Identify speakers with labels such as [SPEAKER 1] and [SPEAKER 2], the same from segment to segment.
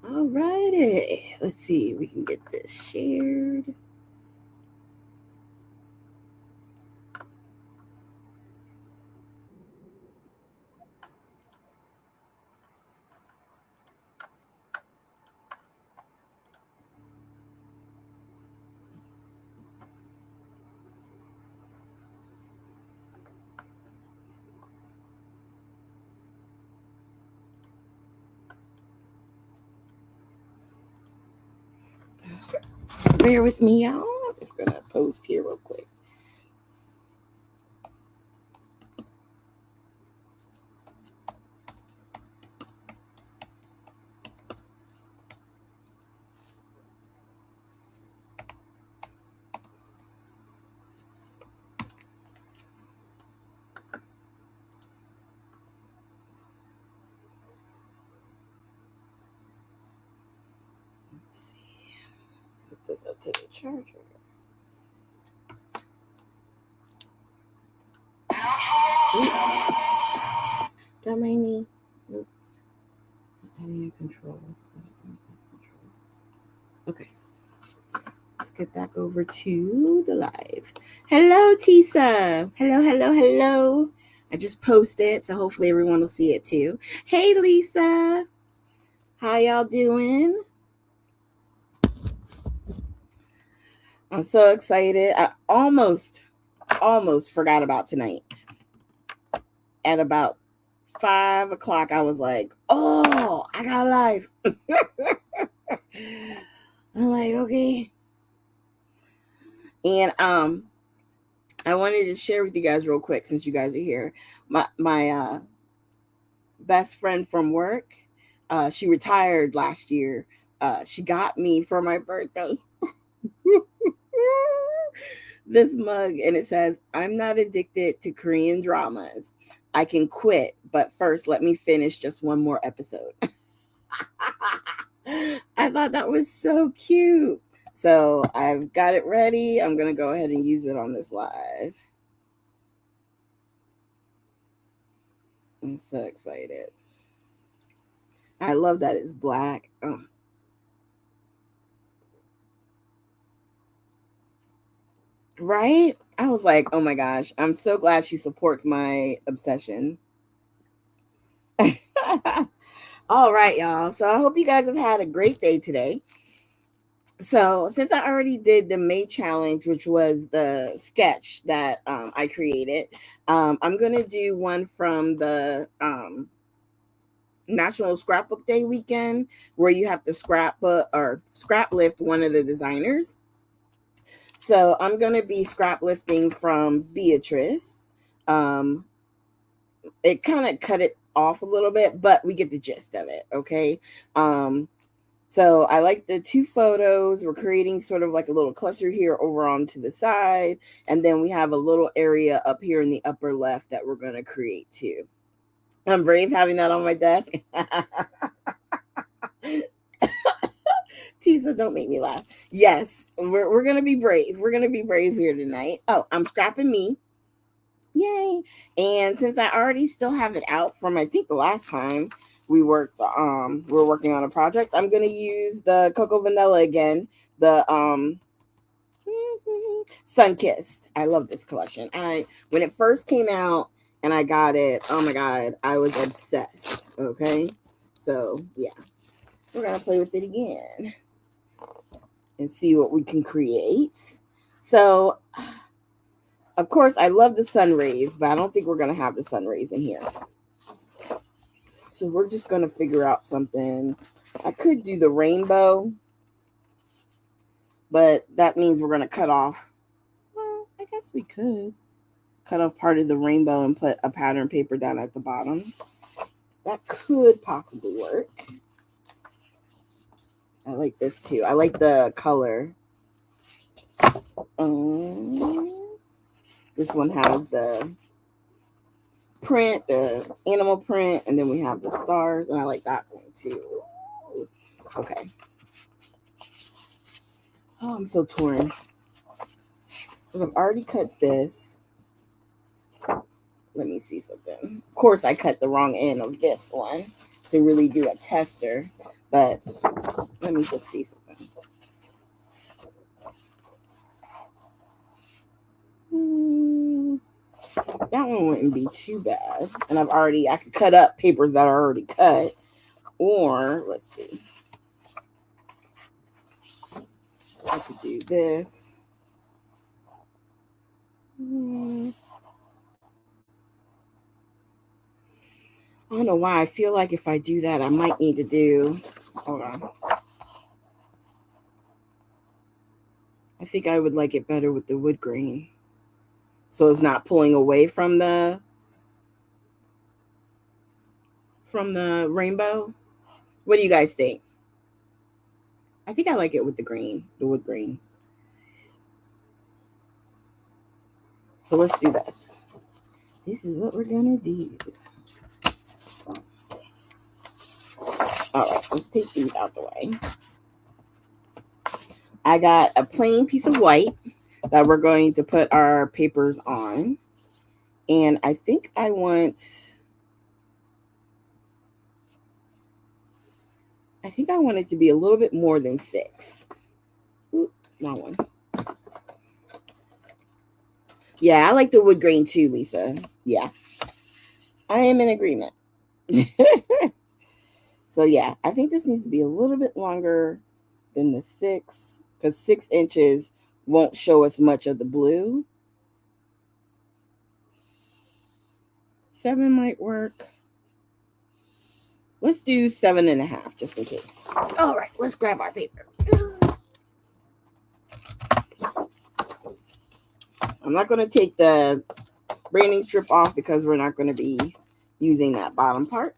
[SPEAKER 1] All righty. Let's see. We can get this shared. Bear with me, y'all. I'm just going to post here real quick. Let's see. Put this up to the charger. Don't mind me. Nope. Audio control. Okay. Let's get back over to the live. Hello, Tisa. Hello, hello, hello. I just posted, so hopefully everyone will see it too. Hey, Lisa. How y'all doing? I'm so excited. I almost forgot about tonight. At about 5 o'clock, I was like, oh, I got live. I'm like, okay. And I wanted to share with you guys real quick since you guys are here. My best friend from work, she retired last year. She got me for my birthday this mug, and it says, "I'm not addicted to Korean dramas. I can quit, but first let me finish just one more episode." I thought that was so cute. So I've got it ready. I'm going to go ahead and use it on this live. I'm so excited. I love that it's black. Oh. Right? I was like, oh my gosh, I'm so glad she supports my obsession. All right, y'all. So I hope you guys have had a great day today. So since I already did the May challenge, which was the sketch that I created, I'm going to do one from the National Scrapbook Day weekend where you have to scrapbook or scrap lift one of the designers. So I'm going to be scrap lifting from Beatrice. It kind of cut it off a little bit, but we get the gist of it. Okay. So I like the two photos. We're creating sort of like a little cluster here over onto the side. And then we have a little area up here in the upper left that we're going to create too. I'm brave having that on my desk. Tisa, don't make me laugh. Yes, we're going to be brave. We're going to be brave here tonight. Oh, I'm scrapping me. Yay. And since I already still have it out from, I think the last time we were working on a project, I'm going to use the Cocoa Vanilla again. The Sunkissed. I love this collection. When it first came out and I got it, oh my god, I was obsessed. Okay. So, yeah. We're going to play with it again and see what we can create. So, of course, I love the sun rays, but I don't think we're going to have the sun rays in here. So we're just going to figure out something. I could do the rainbow, but that means we're going to cut off. Well, I guess we could cut off part of the rainbow and put a pattern paper down at the bottom. That could possibly work. I like this too. I like the color. This one has the print, the animal print, and then we have the stars, and I like that one too. Okay. Oh, I'm so torn. Because I've already cut this. Let me see something. Of course, I cut the wrong end of this one to really do a tester. But let me just see something. That one wouldn't be too bad. And I could cut up papers that are already cut. Or, let's see. I could do this. I don't know why. I feel like if I do that, I might need to do. Hold on. I think I would like it better with the wood grain. So it's not pulling away from the rainbow. What do you guys think? I think I like it with the wood grain. So let's do this. This is what we're gonna do. All right, let's take these out the way. I got a plain piece of white that we're going to put our papers on. And I think I want it to be a little bit more than 6. Ooh, wrong one. Yeah, I like the wood grain too, Lisa. Yeah, I am in agreement. So yeah, I think this needs to be a little bit longer than the 6, because 6 inches won't show us much of the blue. 7 might work. Let's do 7.5 just in case. All right, let's grab our paper. I'm not going to take the branding strip off because we're not going to be using that bottom part.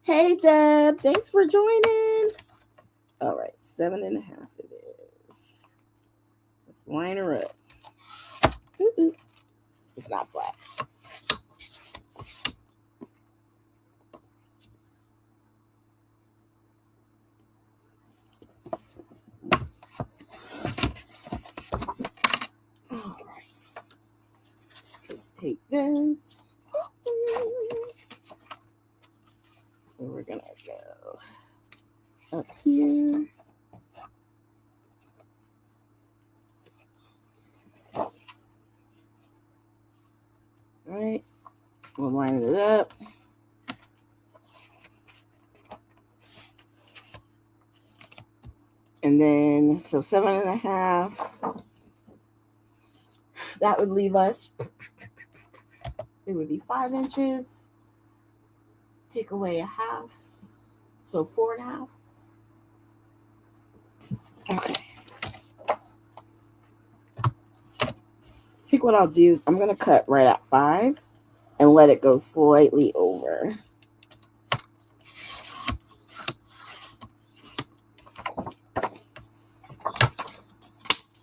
[SPEAKER 1] Hey, Deb, thanks for joining. All right, 7.5 it is. Let's line her up. Ooh. It's not flat. All right. Let's take this. So we're going to go up here. All right. We'll line it up. And then, so 7.5. That would leave us, it would be 5 inches. Take away 1/2. So 4.5. Okay. I think what I'll do is I'm going to cut right at 5 and let it go slightly over.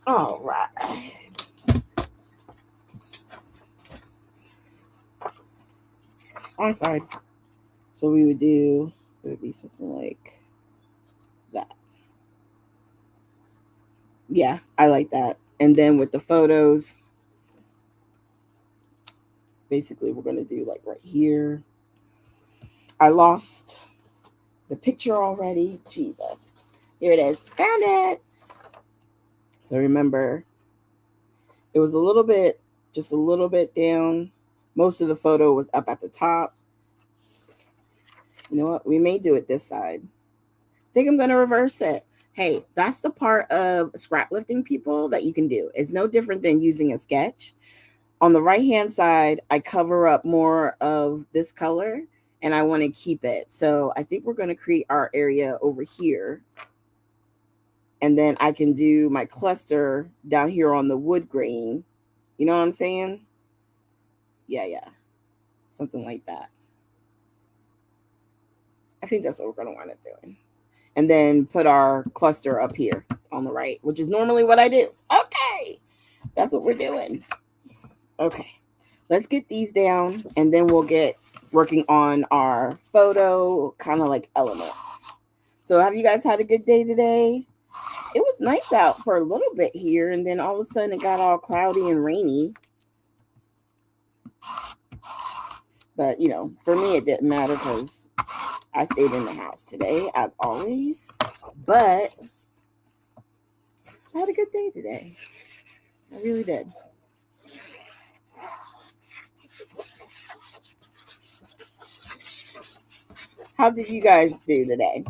[SPEAKER 1] All right. On side. So it would be something like that. Yeah, I like that. And then with the photos, basically we're going to do like right here. I lost the picture already. Jesus. Here it is. Found it. So remember, it was just a little bit down. Most of the photo was up at the top. You know what? We may do it this side. I think I'm going to reverse it. Hey, that's the part of scrap lifting, people, that you can do. It's no different than using a sketch. On the right-hand side, I cover up more of this color, and I want to keep it. So I think we're going to create our area over here. And then I can do my cluster down here on the wood grain. You know what I'm saying? Yeah. Something like that. I think that's what we're going to wind up doing. And then put our cluster up here on the right, which is normally what I do. Okay. That's what we're doing. Okay. Let's get these down, and then we'll get working on our photo kind of like element. So have you guys had a good day today? It was nice out for a little bit here, and then all of a sudden it got all cloudy and rainy. But, for me, it didn't matter because I stayed in the house today, as always. But I had a good day today. I really did. How did you guys do today?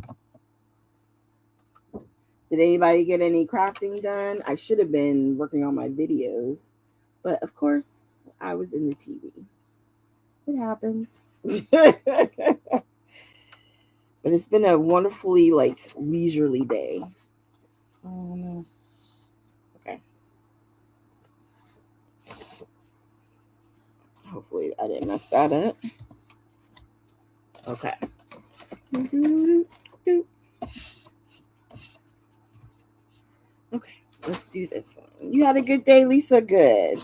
[SPEAKER 1] Did anybody get any crafting done? I should have been working on my videos, but of course, I was in the TV. It happens. But it's been a wonderfully leisurely day. Oh no. Okay. Hopefully I didn't mess that up. Okay. Okay, let's do this one. You had a good day, Lisa? Good.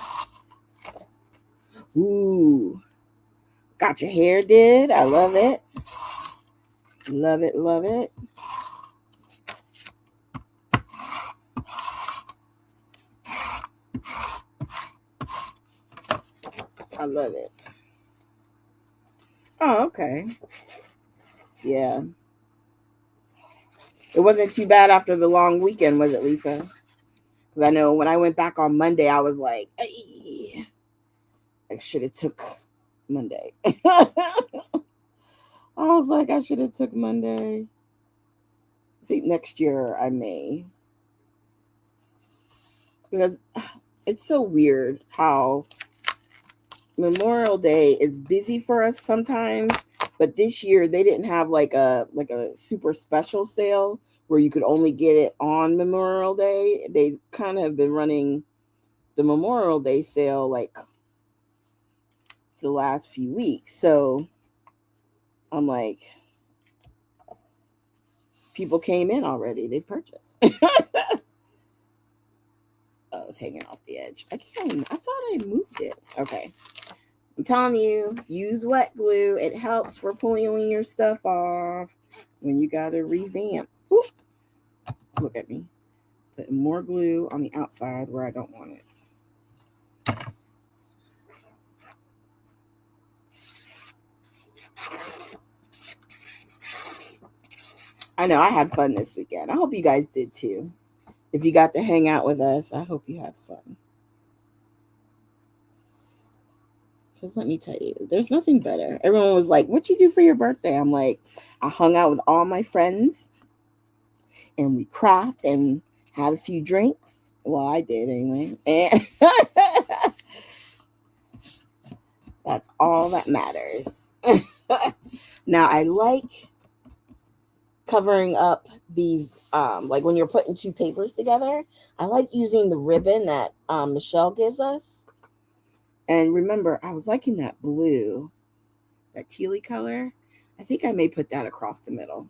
[SPEAKER 1] Ooh. Got your hair did. I love it. Love it, love it. I love it. Oh, okay. Yeah. It wasn't too bad after the long weekend, was it, Lisa? Because I know when I went back on Monday, I was like, hey, I should have took Monday. I was like, I should have took Monday. I think next year I may. Because it's so weird how Memorial Day is busy for us sometimes, but this year they didn't have like a super special sale where you could only get it on Memorial Day. They kind of have been running the Memorial Day sale like for the last few weeks. So I'm like, people came in already. They've purchased. Oh, it's hanging off the edge. I thought I moved it. Okay. I'm telling you, use wet glue. It helps for pulling your stuff off when you got to revamp. Ooh, look at me. Putting more glue on the outside where I don't want it. I know I had fun this weekend. I hope you guys did too. If you got to hang out with us, I hope you had fun. Because let me tell you, there's nothing better. Everyone was like, what you do for your birthday? I'm like, I hung out with all my friends and we craft and had a few drinks. Well, I did anyway. And that's all that matters. Now, I like covering up these, like when you're putting two papers together, I like using the ribbon that Michelle gives us. And remember, I was liking that blue, that tealy color. I think I may put that across the middle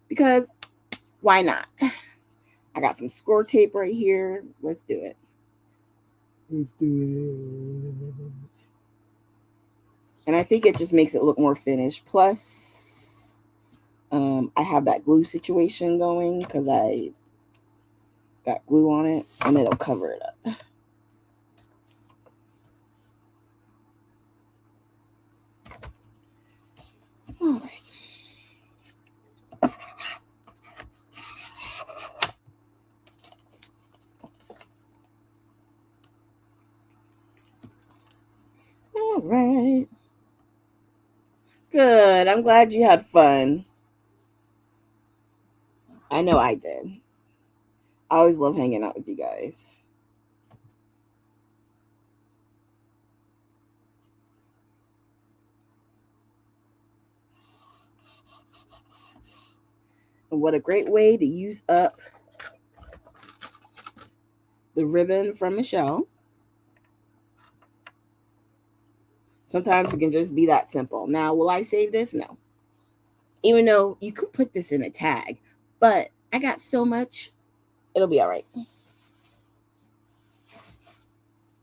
[SPEAKER 1] because why not? I got some score tape right here. Let's do it. Let's do it. And I think it just makes it look more finished. Plus, I have that glue situation going because I got glue on it and it'll cover it up. All right. All right. Good. I'm glad you had fun. I know I did. I always love hanging out with you guys. And what a great way to use up the ribbon from Michelle. Sometimes it can just be that simple. Now, will I save this? No. Even though you could put this in a tag, but I got so much, it'll be all right.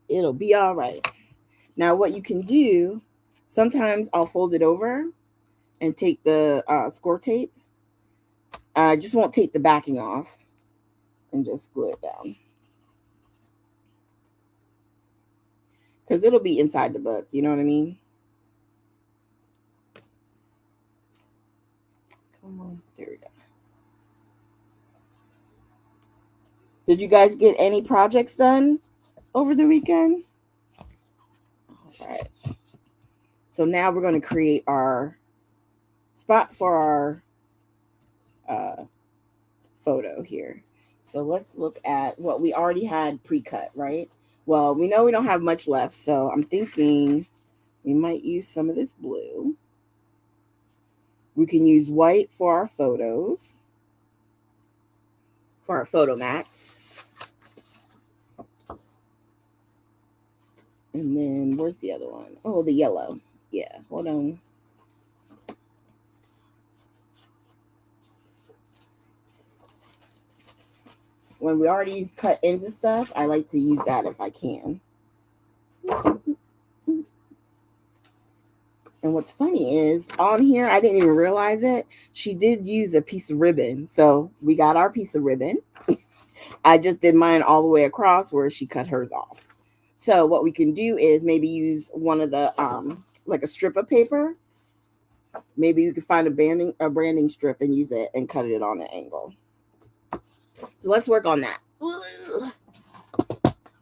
[SPEAKER 1] It'll be all right. Now, what you can do, sometimes I'll fold it over and take the score tape. I just won't take the backing off and just glue it down. Because it'll be inside the book. You know what I mean? Come on. There we go. Did you guys get any projects done over the weekend? All right. So now we're going to create our spot for our photo here. So let's look at what we already had pre-cut, right? Well, we know we don't have much left, so I'm thinking we might use some of this blue. We can use white for our photos, for our photo mats. And then where's the other one? Oh, the yellow. Yeah, hold on. When we already cut into stuff, I like to use that if I can. And what's funny is on here, I didn't even realize it. She did use a piece of ribbon. So we got our piece of ribbon. I just did mine all the way across where she cut hers off. So what we can do is maybe use one of the, like a strip of paper. Maybe you could find a branding strip and use it and cut it on an angle. So let's work on that.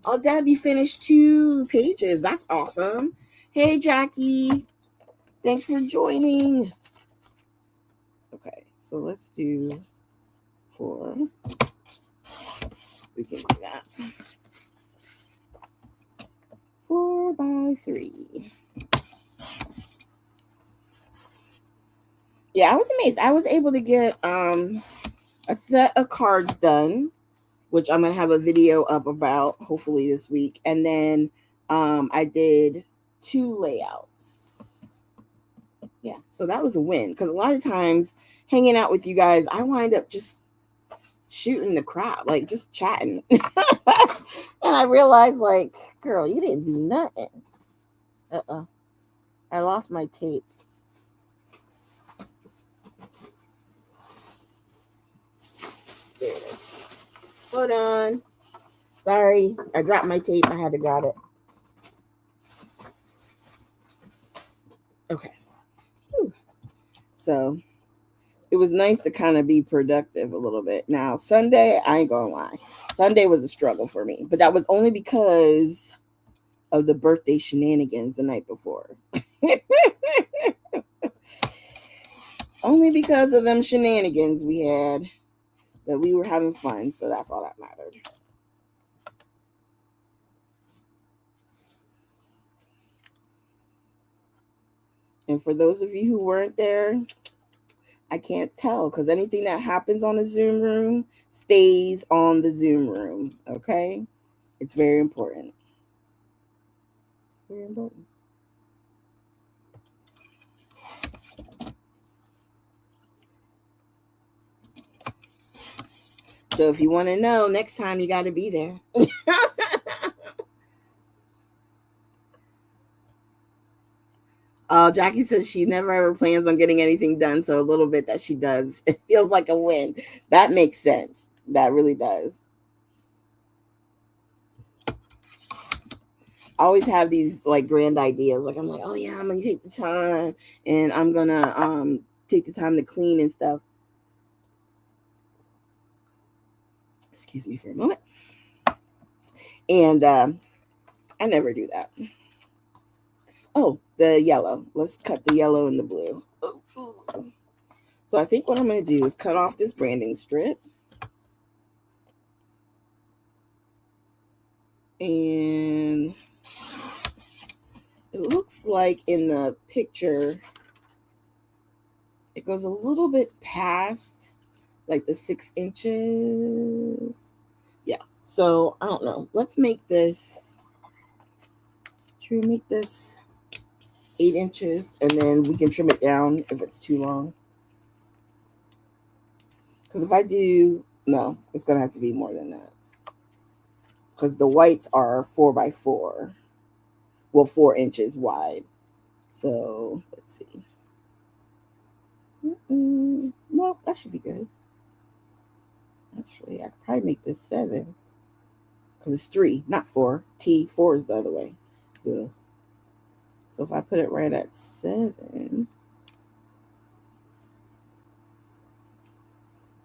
[SPEAKER 1] Oh, Deb, you finished 2 pages. That's awesome. Hey, Jackie. Thanks for joining. Okay, so let's do 4. We can do that. 4 by 3. Yeah, I was amazed. I was able to get a set of cards done, which I'm gonna have a video up about hopefully this week. And then I did 2 layouts. Yeah, so that was a win because a lot of times hanging out with you guys, I wind up just shooting the crap, like just chatting. And I realized, like, girl, you didn't do nothing. I lost my tape. There it is. Hold on. Sorry, I dropped my tape. I had to grab it. Okay. Whew. So it was nice to kind of be productive a little bit. Now, Sunday, I ain't gonna lie. Sunday was a struggle for me, but that was only because of the birthday shenanigans the night before. Only because of them shenanigans we had, but we were having fun, so that's all that mattered. And for those of you who weren't there, I can't tell because anything that happens on a Zoom room stays on the Zoom room. Okay? It's very important. Very important. So if you want to know, next time you got to be there. Jackie says she never ever plans on getting anything done. So a little bit that she does, it feels like a win. That makes sense. That really does. I always have these like grand ideas. Like I'm like, oh yeah, I'm gonna take the time and I'm gonna take the time to clean and stuff. Excuse me for a moment. And I never do that. Oh, the yellow. Let's cut the yellow and the blue. Ooh. So I think what I'm going to do is cut off this branding strip. And it looks like in the picture, it goes a little bit past like the 6 inches. Yeah. So I don't know. Let's make this, should we make this 8 inches and then we can trim it down if it's too long? Because if I do, no, it's going to have to be more than that. Because the whites are 4 by 4. Well, 4 inches wide. So let's see. No, that should be good. Actually, I could probably make this 7. Because it's 3, not 4. 4 is the other way. Duh. So if I put it right at 7.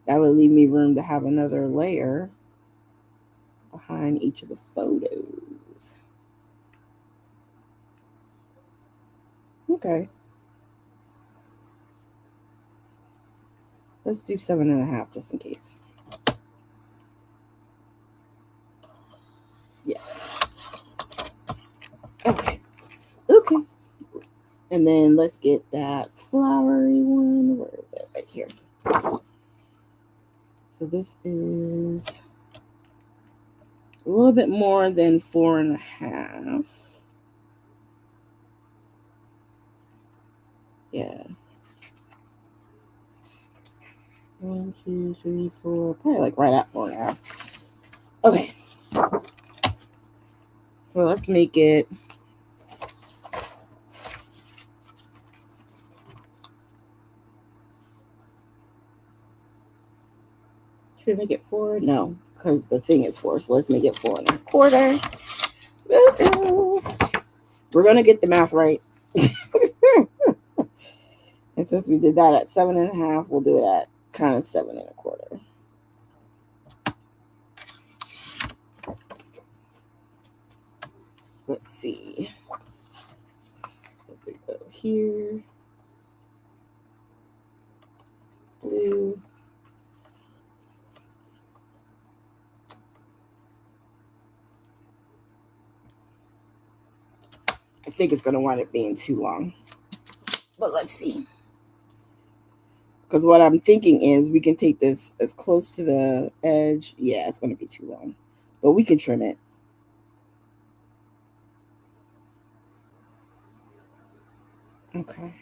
[SPEAKER 1] That would leave me room to have another layer behind each of the photos. Okay. Let's do 7.5 just in case. Yeah. Okay. Okay. And then let's get that flowery one. Where is it? Right here. So this is a little bit more than 4.5. Yeah. 1, 2, 3, 4. Probably like right at 4.5. Okay. Well, let's make it. Should we make it 4? No, because the thing is 4. So let's make it 4.25. We're gonna get the math right. And since we did that at 7.5, we'll do it at kind of 7.25. Let's see. Let me go here. Blue. I think it's gonna wind up being too long. But let's see. Because what I'm thinking is we can take this as close to the edge. Yeah, it's going to be too long. But we can trim it. Okay.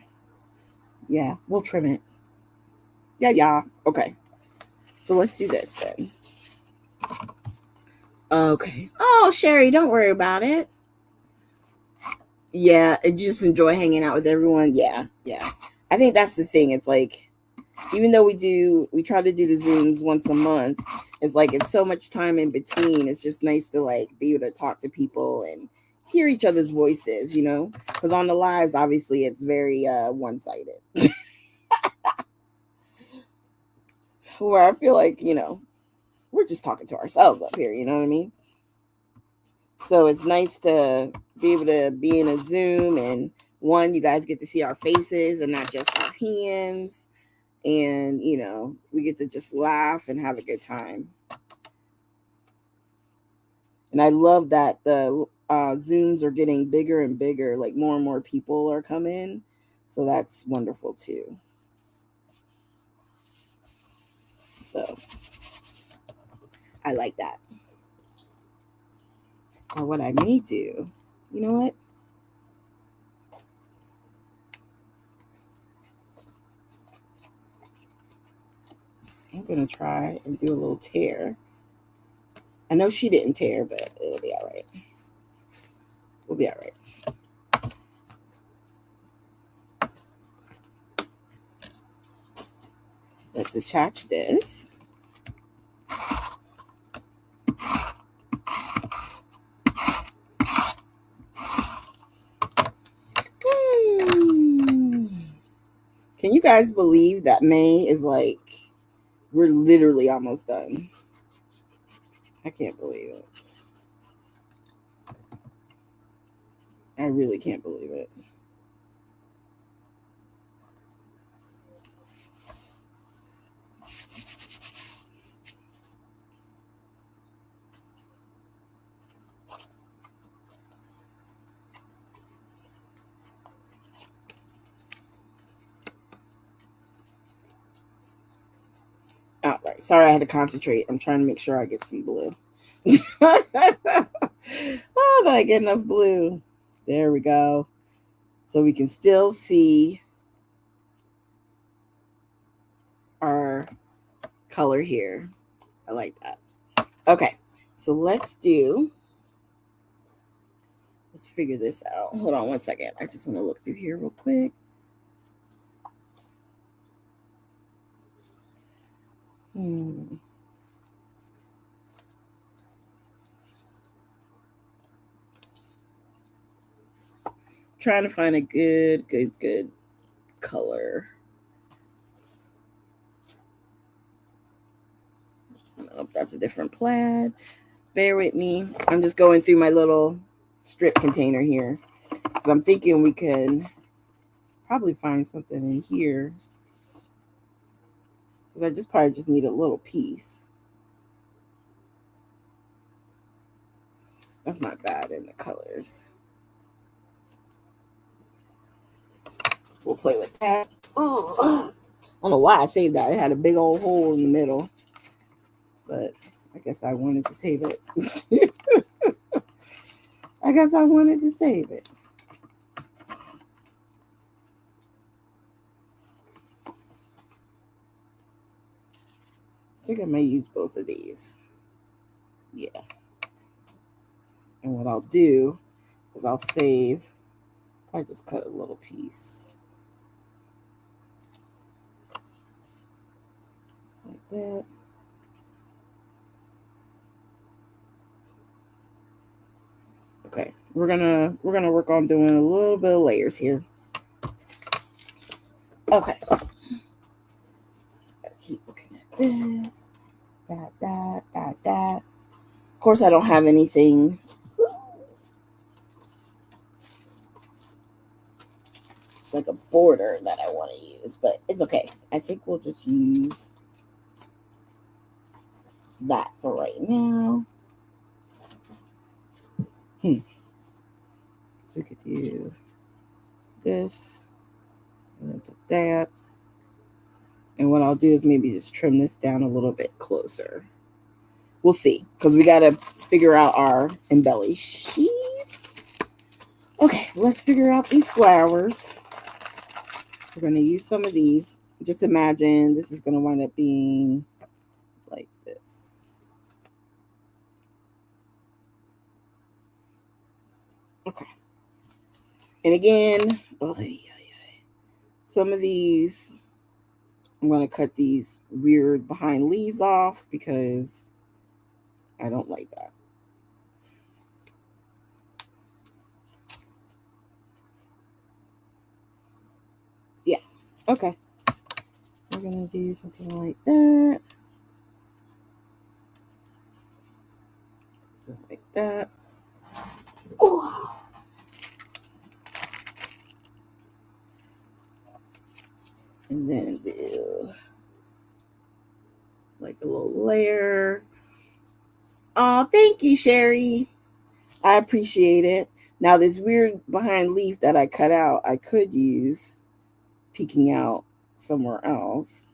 [SPEAKER 1] Yeah, we'll trim it. Yeah. Okay. So let's do this then. Okay. Oh, Sherry, don't worry about it. Yeah, I just enjoy hanging out with everyone. Yeah. I think that's the thing. It's like, even though we try to do the Zooms once a month, it's like it's so much time in between. It's just nice to like be able to talk to people and hear each other's voices, because on the lives, obviously, it's very one-sided. Where I feel like, we're just talking to ourselves up here, you know what I mean? So it's nice to be able to be in a Zoom, and one, you guys get to see our faces and not just our hands. And, we get to just laugh and have a good time. And I love that the Zooms are getting bigger and bigger, like more and more people are coming. So that's wonderful too. So I like that. Or what I may do, you know what? I'm going to try and do a little tear. I know she didn't tear, but it'll be all right. We'll be all right. Let's attach this. Can you guys believe that May is like, we're literally almost done? I can't believe it. I really can't believe it. All right. Sorry, I had to concentrate. I'm trying to make sure I get some blue. Oh, did I get enough blue? There we go. So we can still see our color here. I like that. Okay. So let's figure this out. Hold on one second. I just want to look through here real quick. Trying to find a good color. that's a different plaid. Bear with me. I'm just going through my little strip container here because I'm thinking we can probably find something in here. Because I probably just need a little piece. That's not bad in the colors. We'll play with that. Oh, I don't know why I saved that. It had a big old hole in the middle. But I guess I wanted to save it. I guess I wanted to save it. I think I might use both of these. Yeah. And what I'll do is I'll save. I just cut a little piece. Like that. Okay, we're gonna work on doing a little bit of layers here. Okay. Gotta keep looking at this. That. Of course, I don't have anything. Like a border that I want to use, but it's okay. I think we'll just use that for right now. So we could do this and then put that. And what I'll do is maybe just trim this down a little bit closer. We'll see, because we got to figure out our embellishes. Okay, let's figure out these flowers. We're going to use some of these. Just imagine this is going to wind up being like this. Okay. And again, some of these, I'm going to cut these weird behind leaves off because I don't like that. Yeah. Okay. We're going to do something like that. Like that. Oh. And then do like a little layer. Oh, thank you, Sherry. I appreciate it. Now, this weird behind leaf that I cut out, I could use peeking out somewhere else.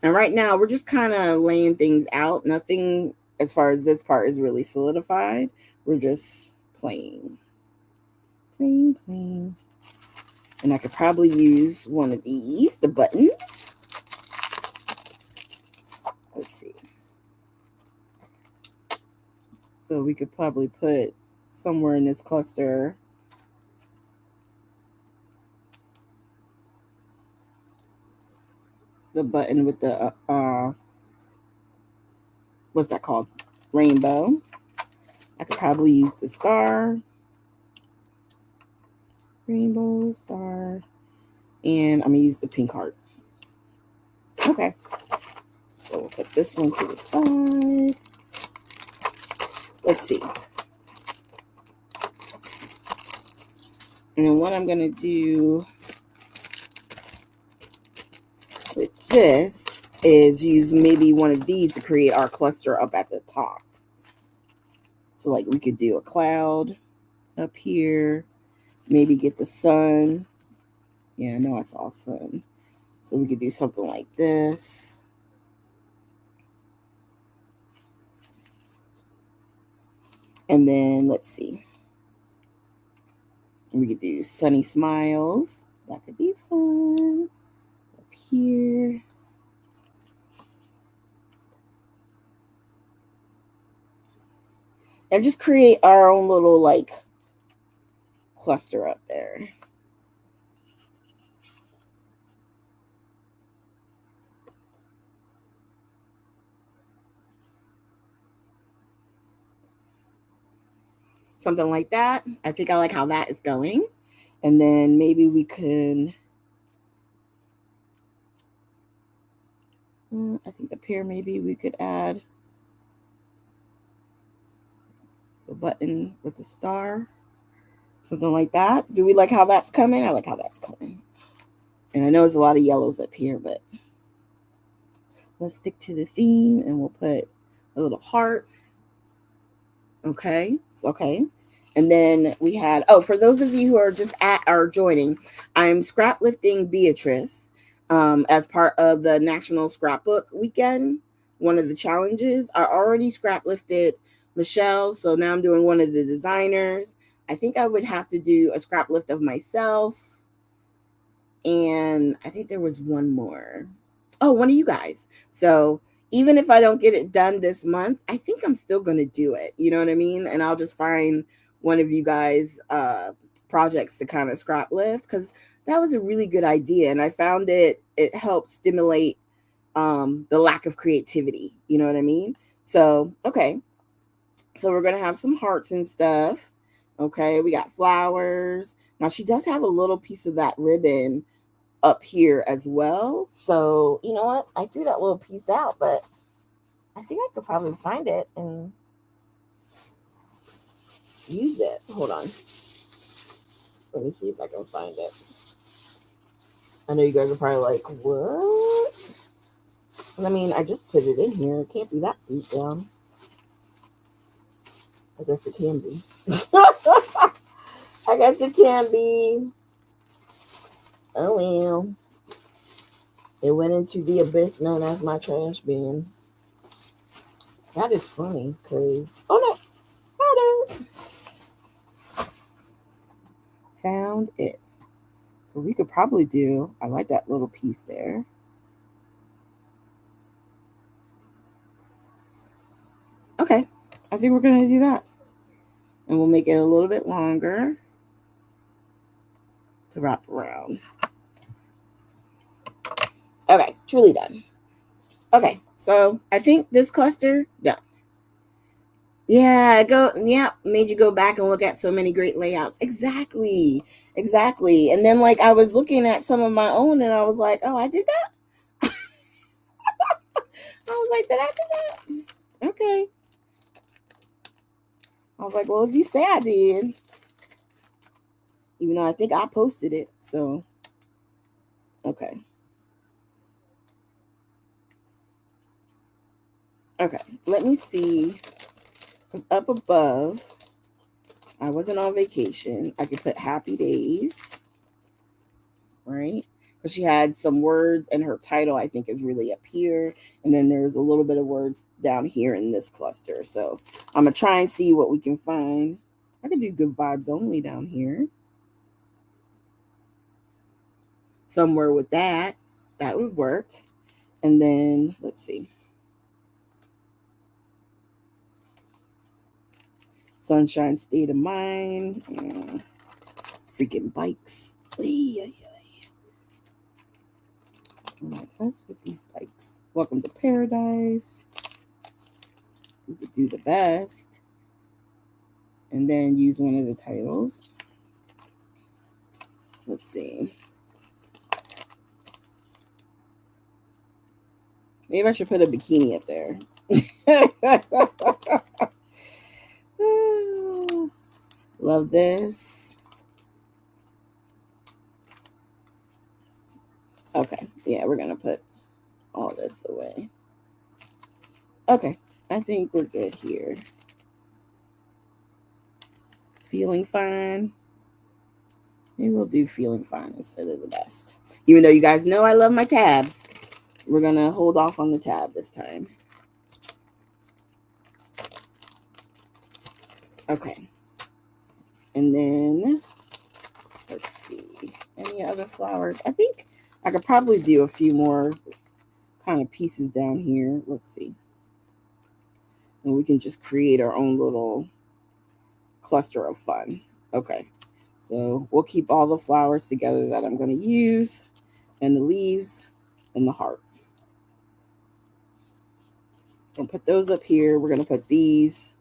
[SPEAKER 1] And right now, we're just kind of laying things out. Nothing as far as this part is really solidified. We're just playing. Playing. And I could probably use one of these, the buttons. Let's see. So we could probably put somewhere in this cluster the button with the what's that called? Rainbow. I could probably use the star. Rainbow, star. And I'm gonna use the pink heart. Okay. So we'll put this one to the side. Let's see. And then what I'm gonna do with this is use maybe one of these to create our cluster up at the top. So like we could do a cloud up here, maybe get the sun. Yeah, I know I saw sun. So we could do something like this. And then let's see. We could do sunny smiles. That could be fun. Up here. And just create our own little like cluster up there. Something like that. I think I like how that is going. And then maybe we can I think up here maybe we could add the button with the star. Something like that. Do we like how that's coming? I like how that's coming. And I know there's a lot of yellows up here, but let's stick to the theme and we'll put a little heart. Okay. It's okay. And then we had, for those of you who are just joining, I'm scrap lifting Beatrice as part of the National Scrapbook Weekend. One of the challenges. I already scrap lifted Michelle, so now I'm doing one of the designers. I think I would have to do a scrap lift of myself. And I think there was one more. Oh, one of you guys. So even if I don't get it done this month, I think I'm still going to do it. You know what I mean? And I'll just find one of you guys' projects to kind of scrap lift, because that was a really good idea. And I found it helped stimulate the lack of creativity. You know what I mean? So, okay. So we're going to have some hearts and stuff. Okay. We got flowers. Now she does have a little piece of that ribbon up here as well. So, you know what? I threw that little piece out, but I think I could probably find it and use it. Hold on. Let me see if I can find it. I know you guys are probably like, what? I mean, I just put it in here. It can't be that deep down. I guess it can be. I guess it can be. Oh, well. It went into the abyss known as my trash bin. That is funny, because... Oh, no. Found it. So we could probably do... I like that little piece there. Okay. I think we're going to do that. And we'll make it a little bit longer to wrap around. Okay. Truly done. Okay. So I think this cluster, done. Yeah, made you go back and look at so many great layouts. Exactly. And then like I was looking at some of my own and I was like, oh, I did that? I was like, did I do that? Okay. I was like, well, if you say I did, even though I think I posted it, so okay. Okay, let me see. Because up above, I wasn't on vacation. I could put happy days, right? Because she had some words, and her title, I think, is really up here. And then there's a little bit of words down here in this cluster. So I'm going to try and see what we can find. I could do good vibes only down here. Somewhere with that. That would work. And then, let's see. Sunshine State of Mind. Freaking bikes. Us with these bikes. Welcome to paradise. We could do the best. And then use one of the titles. Let's see. Maybe I should put a bikini up there. Love this. Okay. Yeah, we're going to put all this away. Okay. I think we're good here. Feeling fine. Maybe we'll do feeling fine instead of the best. Even though you guys know I love my tabs, we're going to hold off on the tab this time. Okay. And then, let's see. Any other flowers? I think I could probably do a few more kind of pieces down here. Let's see. And we can just create our own little cluster of fun. Okay. So we'll keep all the flowers together that I'm going to use, and the leaves and the heart. I'm going to put those up here. We're going to put these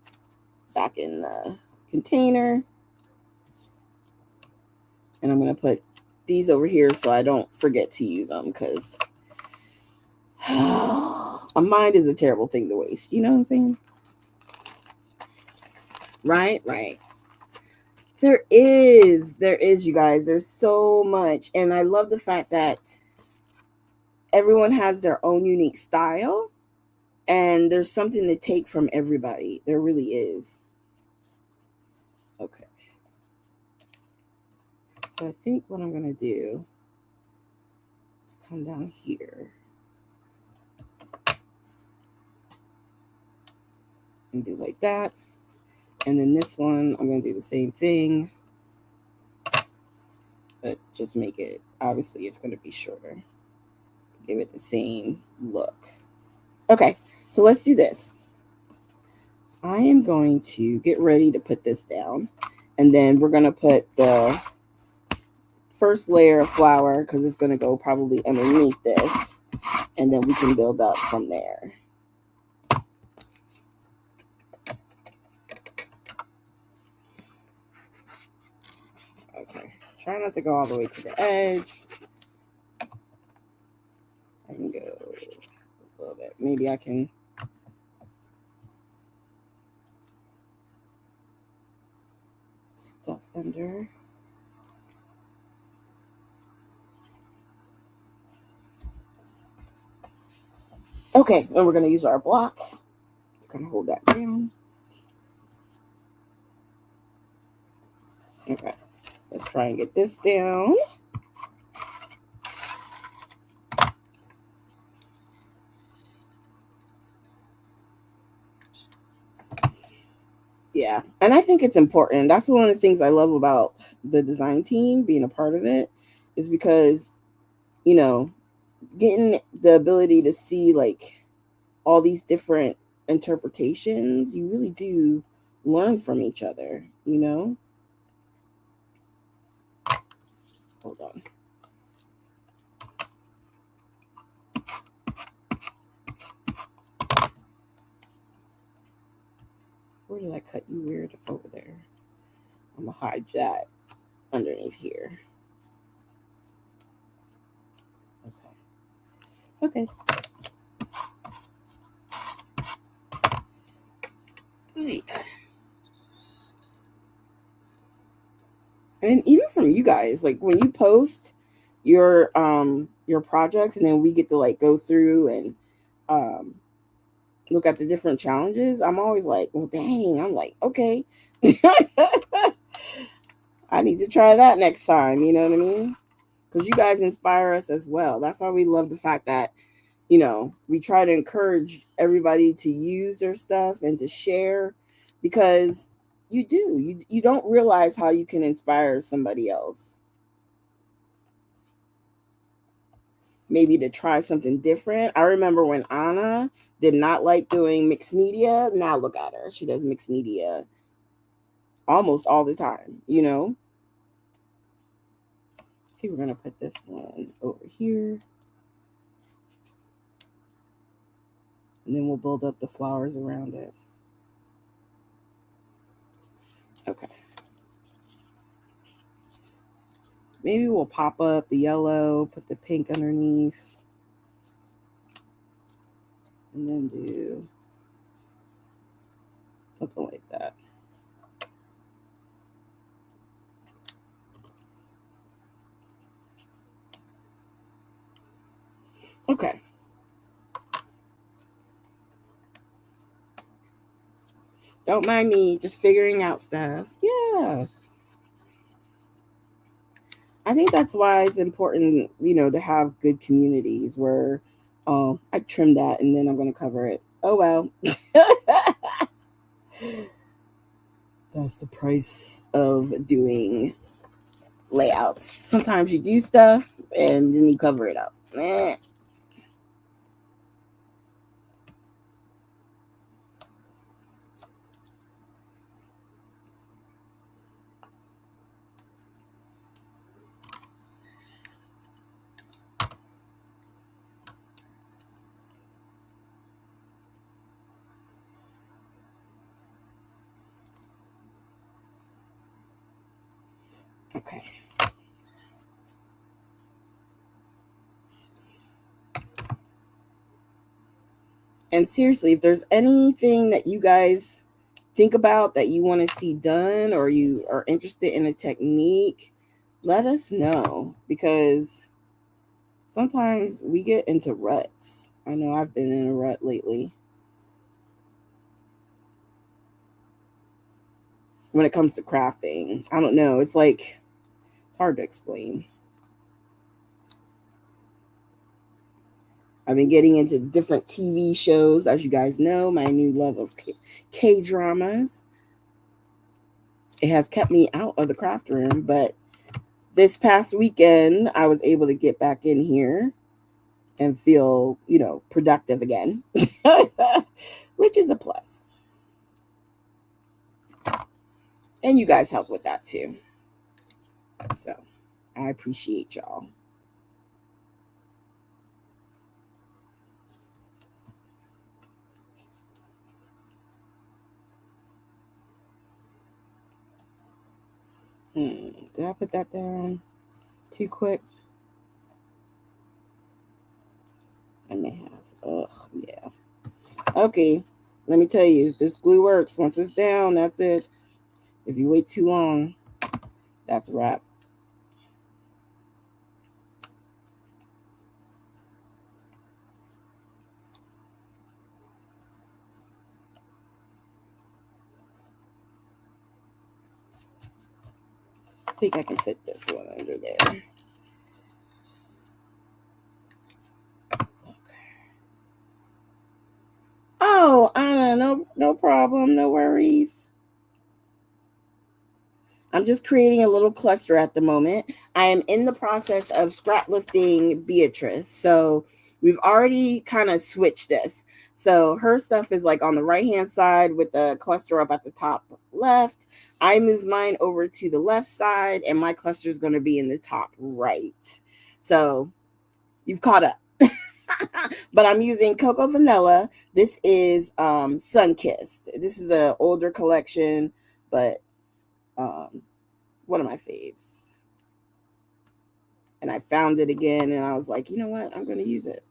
[SPEAKER 1] back in the container. And I'm going to put these over here so I don't forget to use them, because A mind is a terrible thing to waste. You know what I'm saying? Right, right. There is, you guys. There's so much. And I love the fact that everyone has their own unique style and there's something to take from everybody. There really is. Okay. So I think what I'm going to do is come down here and do like that. And then this one, I'm going to do the same thing, but just make it, obviously it's going to be shorter. Give it the same look. Okay, so let's do this. I am going to get ready to put this down. And then we're going to put the first layer of flour because it's going to go probably underneath this. And then we can build up from there. Okay, try not to go all the way to the edge. I can go a little bit. Maybe I can stuff under. Okay, then we're going to use our block to kind of hold that down. Okay, let's try and get this down. Yeah, and I think it's important. That's one of the things I love about the design team, being a part of it, is because, you know, getting the ability to see like all these different interpretations, you really do learn from each other, you know? Hold on. Where did I cut you weird? Over there. I'm going to hide that underneath here. Okay. Okay. And even from you guys, like when you post your projects and then we get to like go through and look at the different challenges, I'm always like, well, dang, I'm like, okay. I need to try that next time, you know what I mean? Because you guys inspire us as well. That's why we love the fact that, you know, we try to encourage everybody to use their stuff and to share, because you don't realize how you can inspire somebody else, maybe to try something different. I remember when Anna did not like doing mixed media. Now look at her, she does mixed media almost all the time, you know. See, we're gonna put this one over here, and then we'll build up the flowers around it. Okay. Maybe we'll pop up the yellow, put the pink underneath, and then do something like that. Okay. Don't mind me just figuring out stuff. Yeah. I think that's why it's important, you know, to have good communities where I trim that and then I'm going to cover it. Oh, well. That's the price of doing layouts. Sometimes you do stuff and then you cover it up. Okay. And seriously, if there's anything that you guys think about that you want to see done, or you are interested in a technique, let us know, because sometimes we get into ruts. I know I've been in a rut lately when it comes to crafting. I don't know. It's like, it's hard to explain. I've been getting into different TV shows, as you guys know, my new love of K dramas. It has kept me out of the craft room, but this past weekend, I was able to get back in here and feel, productive again, which is a plus. And you guys help with that too. So I appreciate y'all. Did I put that down too quick? I may have. Ugh, yeah. Okay, let me tell you, this glue works. Once it's down, that's it. If you wait too long, that's a wrap. I think I can fit this one under there. Oh, Anna, no problem, no worries. I'm just creating a little cluster at the moment. I am in the process of scrap lifting Beatrice. So we've already kind of switched this. So her stuff is like on the right hand side with the cluster up at the top left. I moved mine over to the left side, and my cluster is going to be in the top right. So you've caught up. But I'm using Cocoa Vanilla. This is Sun Kissed. This is an older collection, but um, one of my faves. And I found it again, and I was like, you know what? I'm going to use it.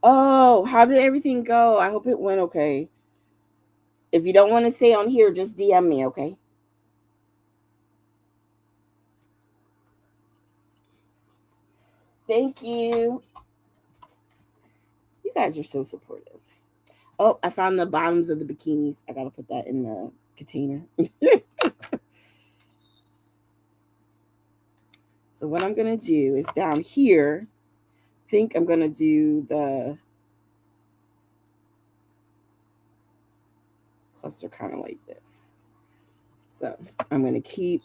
[SPEAKER 1] Oh, how did everything go? I hope it went okay. If you don't want to say on here, just DM me, okay? Thank you. You guys are so supportive. Oh, I found the bottoms of the bikinis. I got to put that in the container. So what I'm going to do is down here, I think I'm going to do the cluster kind of like this. So I'm going to keep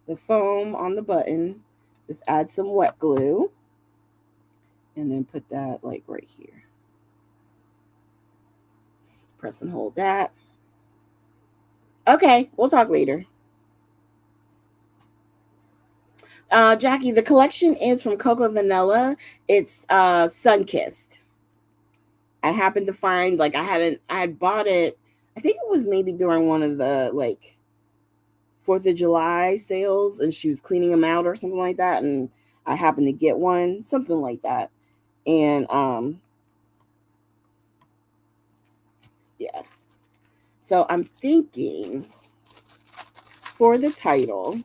[SPEAKER 1] the foam on the button, just add some wet glue, and then put that like right here. Press and hold that. Okay, we'll talk later. Jackie, the collection is from Cocoa Vanilla. It's Sun Kissed. I happened to find, like, I had bought it. I think it was maybe during one of the like 4th of July sales, and she was cleaning them out or something like that, and I happened to get one, something like that. And yeah. So I'm thinking for the title,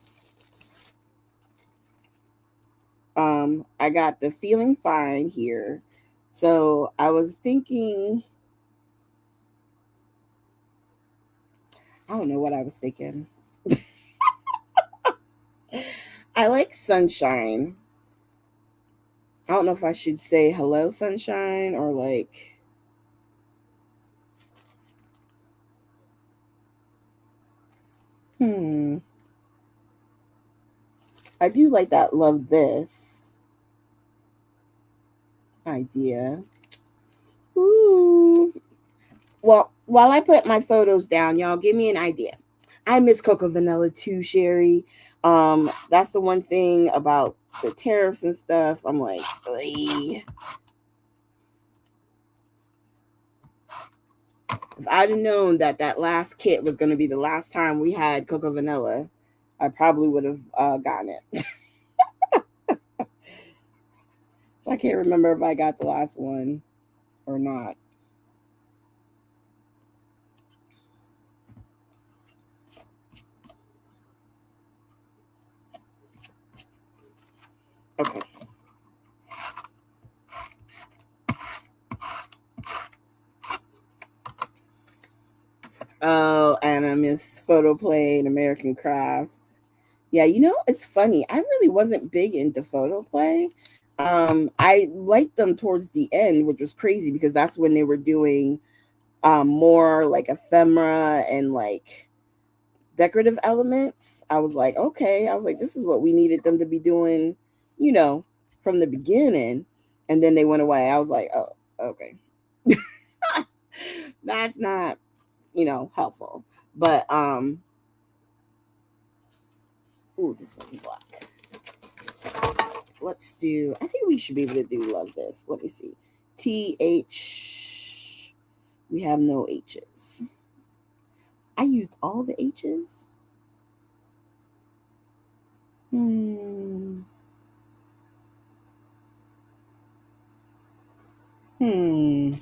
[SPEAKER 1] I got the Feeling Fine here. So I was thinking, I don't know what I was thinking. I like sunshine. I don't know if I should say hello, sunshine, or like, I do like that love this idea. Ooh. Well, while I put my photos down, y'all give me an idea. I miss Cocoa Vanilla too, Sherry. That's the one thing about the tariffs and stuff. I'm like, "Oy." If I'd have known that that last kit was going to be the last time we had Cocoa Vanilla, I probably would have gotten it. I can't remember if I got the last one or not. Okay. Oh, and I miss photo play and American crafts. Yeah, it's funny. I really wasn't big into photo play. I liked them towards the end, which was crazy because that's when they were doing more like ephemera and like decorative elements. I was like, okay. I was like, this is what we needed them to be doing, you know, from the beginning. And then they went away. I was like, oh, okay. That's not, helpful. But ooh, this one's black. Let's do, I think we should be able to do love this. Let me see. TH. We have no H's. I used all the H's. Hmm. Hmm.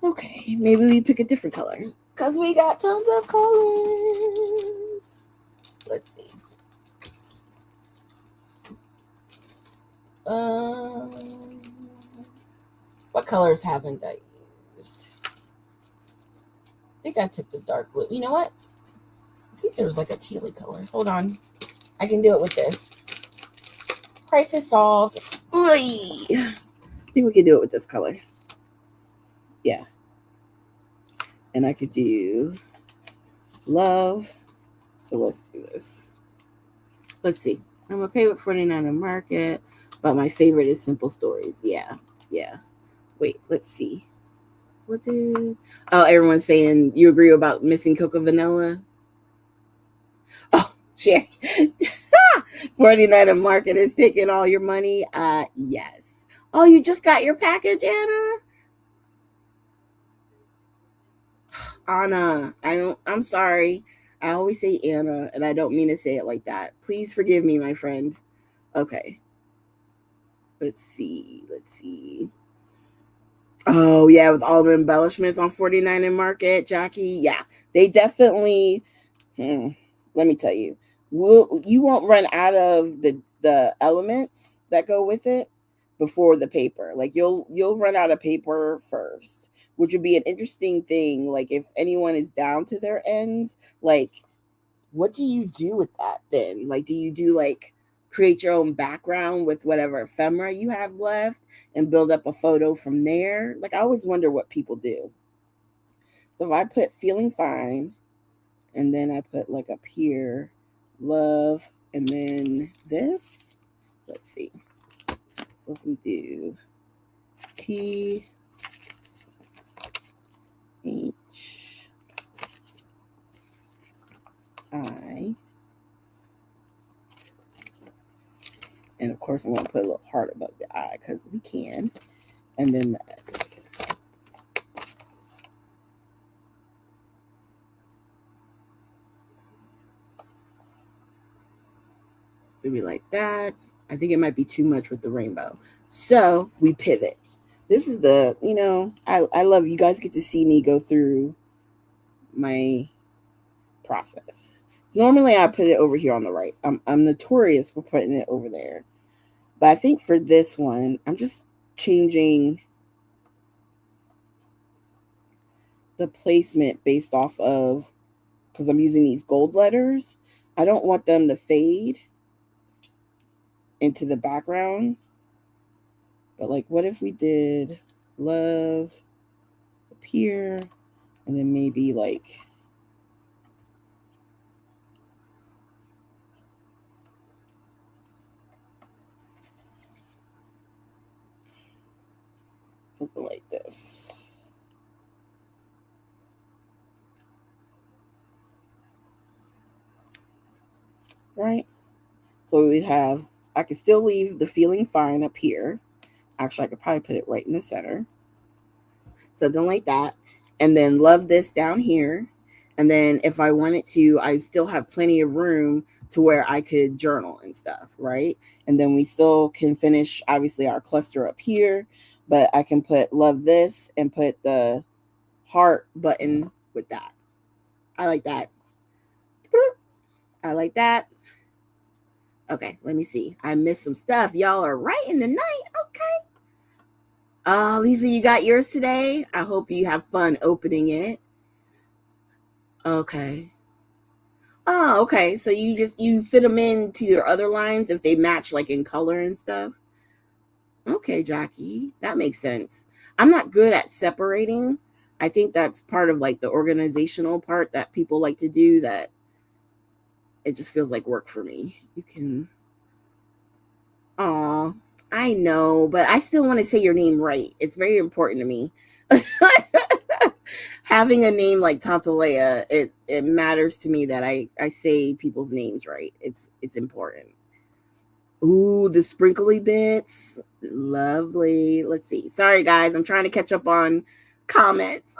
[SPEAKER 1] Okay, maybe we pick a different color. Because we got tons of colors. Let's see. Um, what colors haven't I used? I think I took the dark blue. You know what? I think there's like a tealy color. Hold on. I can do it with this. Crisis solved. Oy. I think we can do it with this color. Yeah. And I could do love. So let's do this. Let's see. I'm okay with 49 and Market, but my favorite is Simple Stories. Yeah. Yeah. Wait, let's see. What did everyone's saying you agree about missing Cocoa Vanilla? Oh, shit. 49 and Market is taking all your money. Yes. Oh, you just got your package, Anna? Anna. I'm sorry. I always say Anna, and I don't mean to say it like that. Please forgive me, my friend. Okay. Let's see. Let's see. Oh yeah, with all the embellishments on 49 and Market, Jackie. Yeah, they definitely. Hmm, let me tell you, you won't run out of the elements that go with it before the paper. Like you'll run out of paper first, which would be an interesting thing. Like if anyone is down to their ends, like what do you do with that then? Like, do you do like create your own background with whatever ephemera you have left and build up a photo from there? Like, I always wonder what people do. So if I put feeling fine and then I put like up here, love, and then this, let's see. So if we do T H I, and of course I'm going to put a little heart above the I because we can, and then the S. Do we like that? I think it might be too much with the rainbow. So we pivot. This is I love you guys get to see me go through my process. Normally I put it over here on the right. I'm notorious for putting it over there. But I think for this one, I'm just changing the placement based off of because I'm using these gold letters. I don't want them to fade into the background. But like what if we did love up here and then maybe like something like this. Right? So we have, I could still leave the feeling fine up here. Actually, I could probably put it right in the center. Something like that. And then love this down here. And then if I wanted to, I still have plenty of room to where I could journal and stuff, right? And then we still can finish obviously our cluster up here, but I can put love this and put the heart button with that. I like that. I like that. Okay, let me see. I missed some stuff. Y'all are right in the night. Okay. Lisa, you got yours today. I hope you have fun opening it. Okay. Oh, okay. So you fit them into your other lines if they match like in color and stuff. Okay, Jackie, that makes sense. I'm not good at separating. I think that's part of like the organizational part that people like to do that it just feels like work for me. You can Oh, I know, but I still want to say your name right. It's very important to me. Having a name like Tantalea, it matters to me that I say people's names right. It's important. Ooh, the sprinkly bits. Lovely. Let's see. Sorry guys, I'm trying to catch up on comments.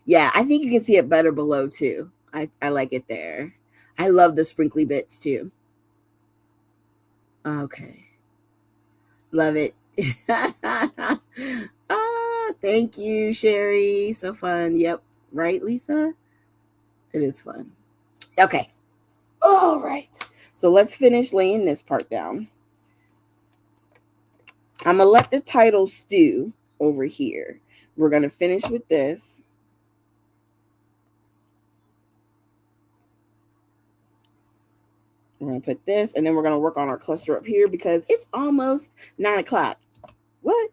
[SPEAKER 1] Yeah, I think you can see it better below too. I like it there. I love the sprinkly bits too. Okay. Love it. Thank you, Sherry. So fun. Yep. Right, Lisa? It is fun. Okay. All right. So let's finish laying this part down. I'm going to let the title stew over here. We're going to finish with this. We're going to put this, and then we're going to work on our cluster up here because it's almost 9 o'clock. What?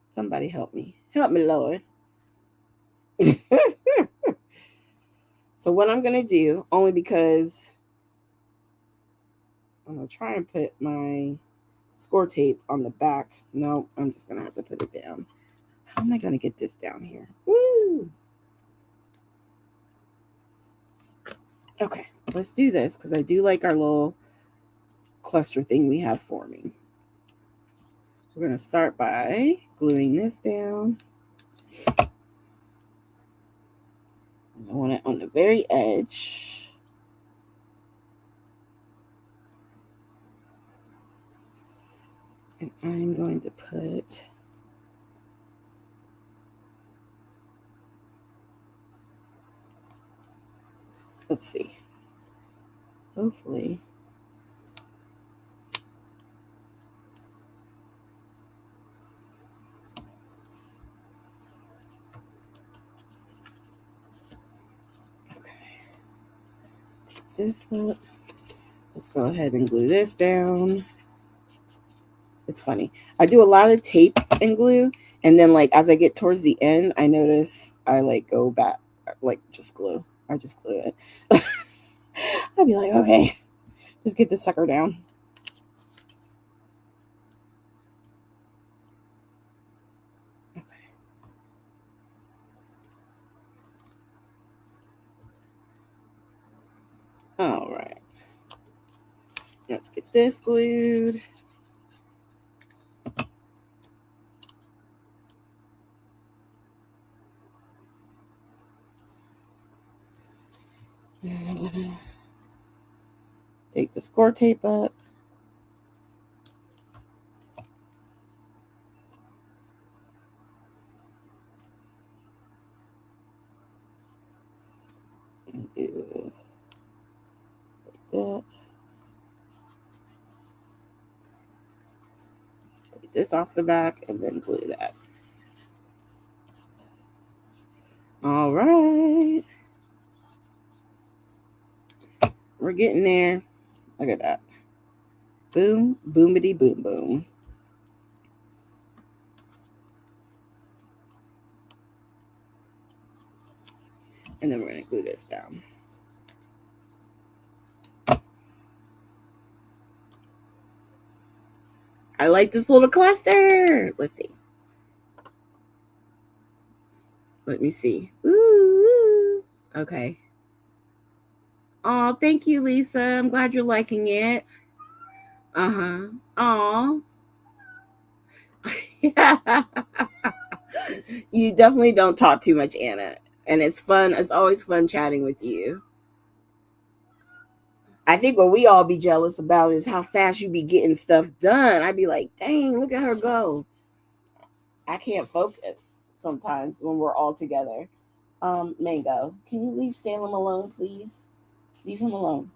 [SPEAKER 1] Somebody help me. Help me, Lord. So what I'm going to do, only because I'm going to try and put my score tape on the back. No, I'm just going to have to put it down. How am I going to get this down here? Woo! Okay, let's do this because I do like our little cluster thing we have forming. So we're going to start by gluing this down. I want it on the very edge. And I'm going to put let's see. Hopefully. Okay. Take this up. Let's go ahead and glue this down. It's funny. I do a lot of tape and glue, and then like as I get towards the end, I notice I like go back, like just glue. I just glue it. I'll be like, okay, just get this sucker down. Okay. All right. Let's get this glued. And I'm gonna take the score tape up. And do like that. Take this off the back and then glue that. All right. We're getting there. Look at that. Boom, boomity, boom, boom. And then we're going to glue this down. I like this little cluster. Let's see. Let me see. Ooh. Okay. Oh, thank you, Lisa. I'm glad you're liking it. Uh-huh. Oh. You definitely don't talk too much, Anna. And it's fun. It's always fun chatting with you. I think what we all be jealous about is how fast you be getting stuff done. I'd be like, dang, look at her go. I can't focus sometimes when we're all together. Mango, can you leave Salem alone, please? Leave him alone.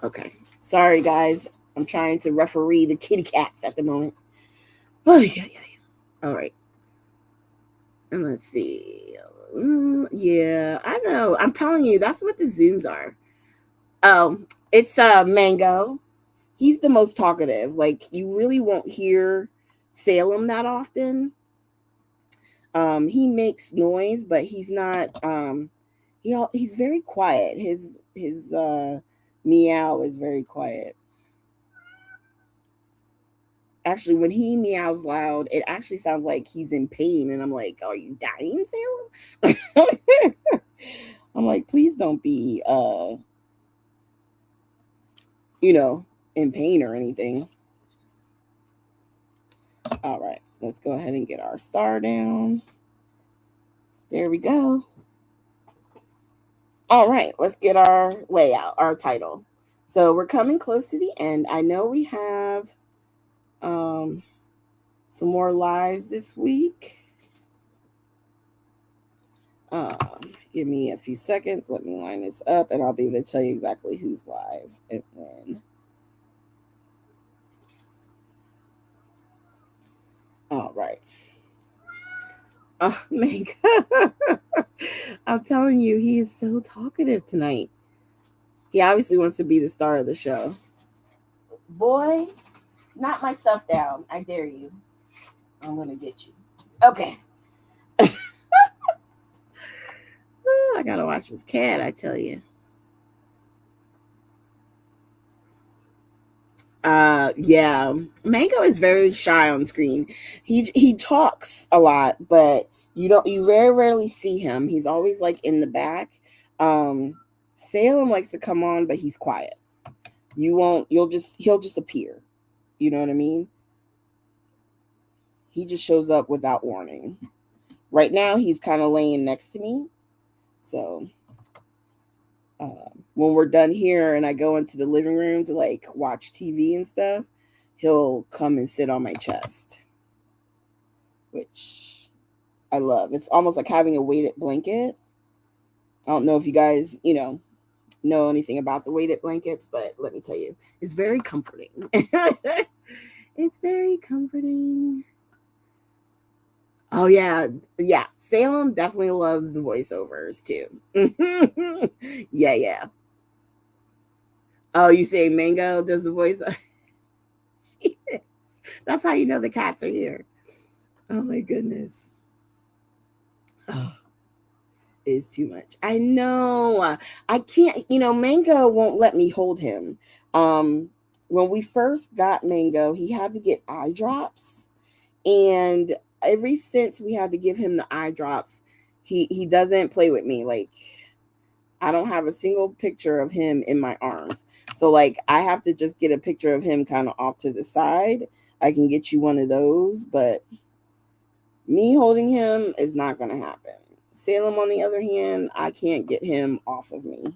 [SPEAKER 1] Okay. Sorry, guys. I'm trying to referee the kitty cats at the moment. Oh, yeah, yeah, yeah. All right. And let's see. Yeah, I know. I'm telling you, that's what the Zooms are. Oh, it's Mango. He's the most talkative. Like, you really won't hear Salem that often. He makes noise, but he's not. He's very quiet. His meow is very quiet. Actually, when he meows loud, it actually sounds like he's in pain, and I'm like, "Are you dying, Salem?" I'm like, "Please don't be, in pain or anything." All right, let's go ahead and get our star down. There we go. All right, let's get our layout, our title. So we're coming close to the end. I know we have um, some more lives this week. Give me a few seconds. Let me line this up, and I'll be able to tell you exactly who's live and when. All right. Oh, my God. I'm telling you, he is so talkative tonight. He obviously wants to be the star of the show. Boy, knock my stuff down. I dare you. I'm going to get you. Okay. I got to watch this cat, I tell you. Yeah, Mango is very shy on screen. He talks a lot, but you very rarely see him. He's always like in the back. um Salem likes to come on, but he's quiet. He'll just appear. You know what I mean? He just shows up without warning. Right now he's kind of laying next to me, so when we're done here and I go into the living room to like watch TV and stuff, he'll come and sit on my chest, which I love. It's almost like having a weighted blanket. I don't know if you guys, know anything about the weighted blankets, but let me tell you, it's very comforting. It's very comforting. Oh yeah, yeah. Salem definitely loves the voiceovers too. Yeah, yeah. Oh, you say Mango does the voice? That's how you know the cats are here. Oh my goodness. Oh, it's too much. I know. I can't, Mango won't let me hold him. Um, when we first got Mango, he had to get eye drops. And ever since we had to give him the eye drops, he doesn't play with me. Like, I don't have a single picture of him in my arms. So like I have to just get a picture of him kind of off to the side. I can get you one of those, but me holding him is not going to happen. Salem, on the other hand, I can't get him off of me.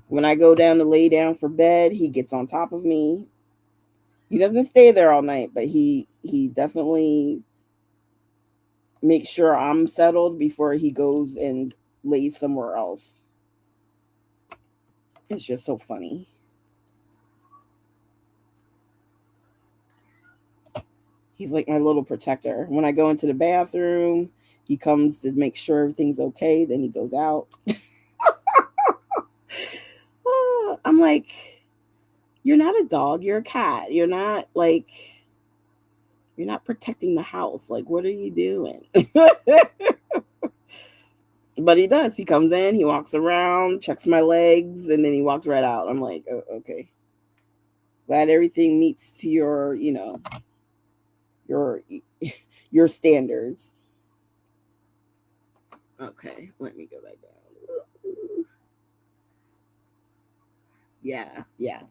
[SPEAKER 1] When I go down to lay down for bed, he gets on top of me. He doesn't stay there all night, but he definitely makes sure I'm settled before he goes and lays somewhere else. It's just so funny. He's like my little protector. When I go into the bathroom, he comes to make sure everything's okay. Then he goes out. I'm like, you're not a dog. You're a cat. You're not protecting the house. Like, what are you doing? But he does. He comes in, he walks around, checks my legs, and then he walks right out. I'm like, oh, okay. Glad everything meets to your, your your standards. Okay, let me go back down. Yeah, yeah.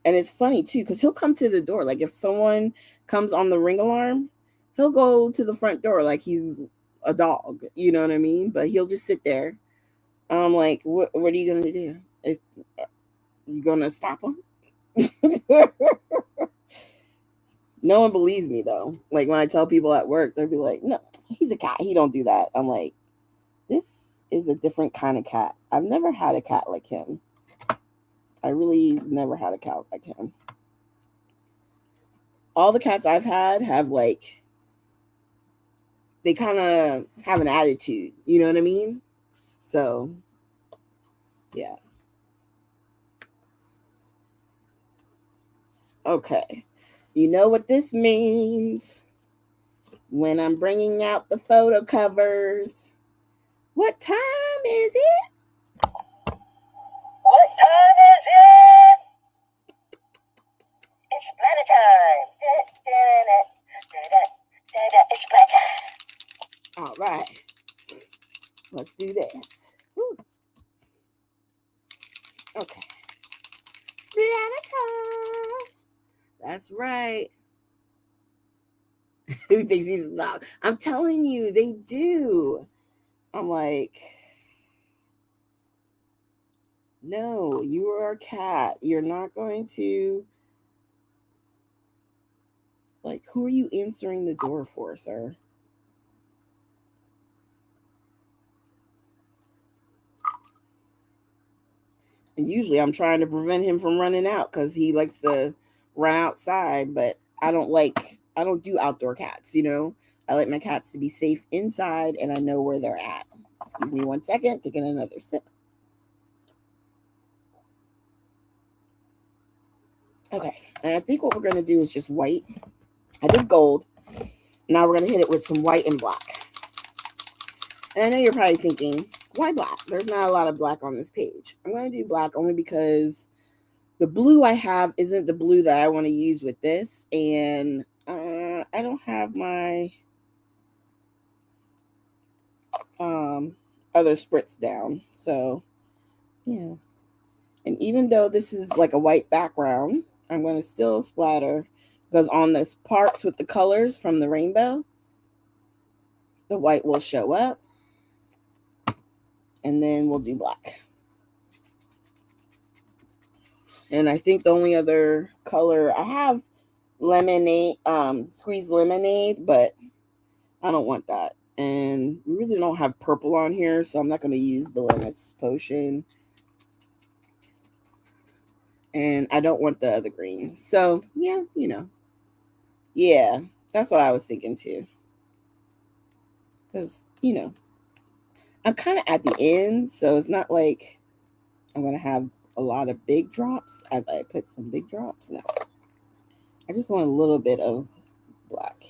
[SPEAKER 1] And it's funny too, because he'll come to the door. Like if someone comes on the ring alarm, he'll go to the front door like he's a dog. You know what I mean? But he'll just sit there I'm like, what are you gonna do? You gonna stop him? No one believes me though. Like when I tell people at work, they'll be like, "No, he's a cat. He don't do that." I'm like, "This is a different kind of cat. I've never had a cat like him. I really never had a cat like him. All the cats I've had have like they kind of have an attitude. You know what I mean? So yeah. Okay. You know what this means when I'm bringing out the photo covers. What time is it?
[SPEAKER 2] What time is it? It's splatter time. It's splatter time.
[SPEAKER 1] All right. Let's do this. Whew. Okay. Splatter time. That's right. Who thinks he's loud? I'm telling you, they do. I'm like, no, you are a cat. You're not going to. Like, who are you answering the door for, sir? And usually I'm trying to prevent him from running out because he likes to run outside, but I don't do outdoor cats, you know? I like my cats to be safe inside and I know where they're at. Excuse me 1 second, taking another sip. Okay, and I think what we're gonna do is just white. I did gold. Now we're gonna hit it with some white and black. And I know you're probably thinking, why black? There's not a lot of black on this page. I'm gonna do black only because the blue I have isn't the blue that I want to use with this, and I don't have my other spritz down. So yeah, and even though this is like a white background, I'm going to still splatter because on the parts with the colors from the rainbow, the white will show up, and then we'll do black. And I think the only other color I have lemonade, squeezed lemonade, but I don't want that. And we really don't have purple on here, so I'm not going to use Mlss potion. And I don't want the other green. So, yeah, you know. Yeah, that's what I was thinking too. Because, you know, I'm kind of at the end, so it's not like I'm going to have a lot of big drops as I put some big drops. No. I just want a little bit of black.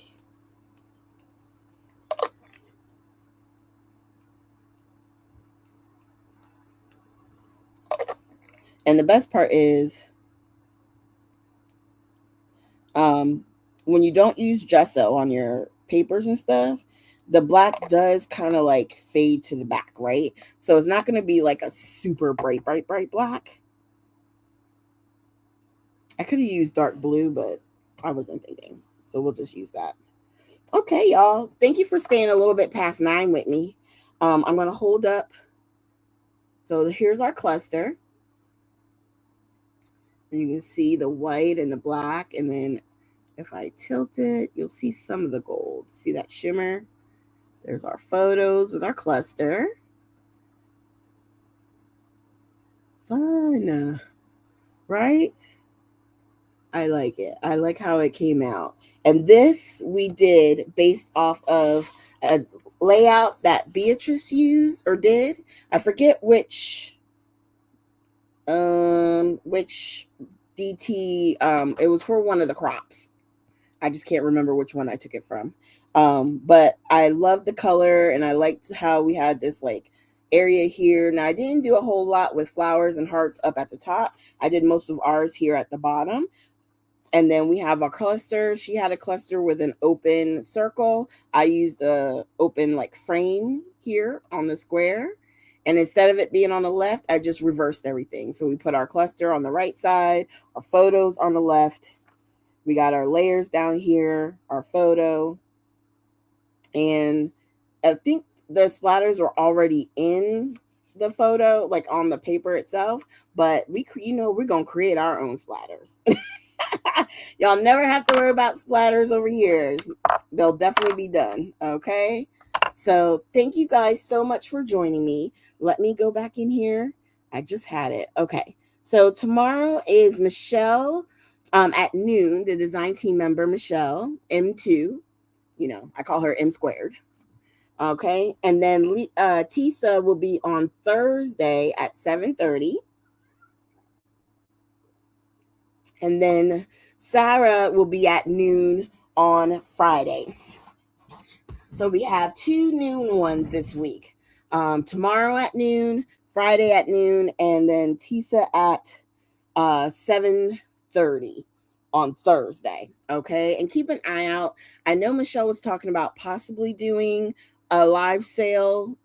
[SPEAKER 1] And the best part is when you don't use gesso on your papers and stuff, the black does kind of like fade to the back, right? So it's not going to be like a super bright, bright, bright black. I could have used dark blue, but I wasn't thinking. So we'll just use that. Okay, y'all. Thank you for staying a little bit past 9 with me. I'm going to hold up. So here's our cluster. And you can see the white and the black. And then if I tilt it, you'll see some of the gold. See that shimmer? There's our photos with our cluster. Fun, right? I like it. I like how it came out. And this we did based off of a layout that Beatrice used or did. I forget which DT it was for one of the crops. I just can't remember which one I took it from. But I loved the color and I liked how we had this like area here. Now I didn't do a whole lot with flowers and hearts up at the top. I did most of ours here at the bottom. And then we have a cluster. She had a cluster with an open circle. I used a open like frame here on the square. And instead of it being on the left, I just reversed everything. So we put our cluster on the right side, our photos on the left. We got our layers down here, our photo. And I think the splatters were already in the photo like on the paper itself, but we're gonna create our own splatters. Y'all never have to worry about splatters over here. They'll definitely be done. Okay. So thank you guys so much for joining me. Let me go back in here. I just had it. Okay. So tomorrow is Michelle at noon, the design team member, Michelle, M2. I call her M squared. Okay. And then Tisa will be on Thursday at 7:30. And then Sarah will be at noon on Friday. So we have two noon ones this week. Tomorrow at noon, Friday at noon, and then Tisa at 7:30 on Thursday. Okay. And keep an eye out. I know Michelle was talking about possibly doing a live sale.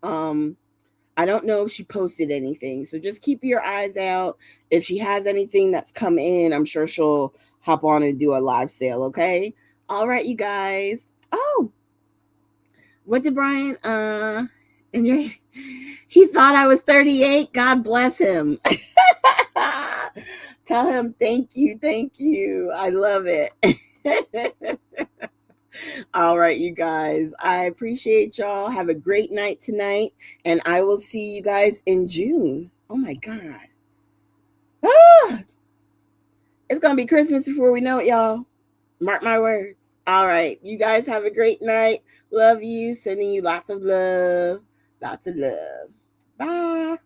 [SPEAKER 1] I don't know if she posted anything. So just keep your eyes out. If she has anything that's come in, I'm sure she'll hop on and do a live sale. Okay. All right, you guys. Oh, what did Brian and your he thought I was 38. God bless him. Tell him thank you, thank you. I love it. All right, you guys. I appreciate y'all. Have a great night tonight, and I will see you guys in June. Oh my God. Ah, it's gonna be Christmas before we know it, y'all. Mark my words. All right. You guys have a great night. Love you. Sending you lots of love. Lots of love. Bye.